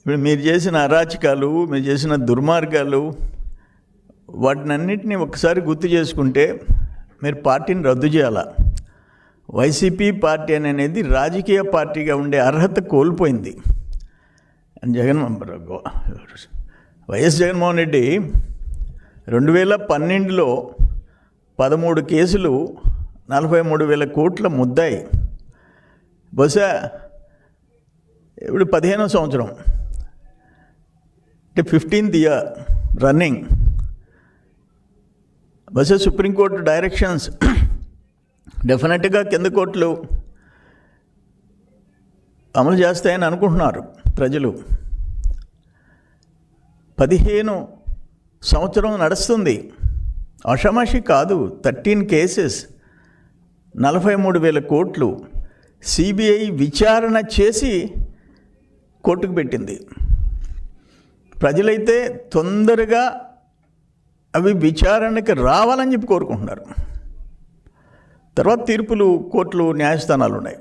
ఇప్పుడు మీరు చేసిన అరాచకాలు, మీరు చేసిన దుర్మార్గాలు, వాటినన్నింటినీ ఒకసారి గుర్తు చేసుకుంటే మీరు పార్టీని రద్దు చేయాలా. వైసీపీ పార్టీ అనేది రాజకీయ పార్టీగా ఉండే అర్హత కోల్పోయింది. వైఎస్ జగన్మోహన్ రెడ్డి 2012లో 13 కేసులు, 43,000 కోట్ల ముద్దాయి. బహుశా ఇప్పుడు 15వ సంవత్సరం, అంటే 15th ఇయర్ రన్నింగ్. బహుశా సుప్రీంకోర్టు డైరెక్షన్స్ డెఫినెట్గా కింద కోర్టులు అమలు చేస్తాయని అనుకుంటున్నారు ప్రజలు. 15 సంవత్సరం నడుస్తుంది, అషమాషి కాదు. 13 కేసెస్, 43,000 కోట్లు సిబిఐ విచారణ చేసి కోర్టుకు పెట్టింది. ప్రజలైతే తొందరగా అవి విచారణకి రావాలని చెప్పి కోరుకుంటున్నారు. తర్వాత తీర్పులు, కోర్టులు, న్యాయస్థానాలు ఉన్నాయి.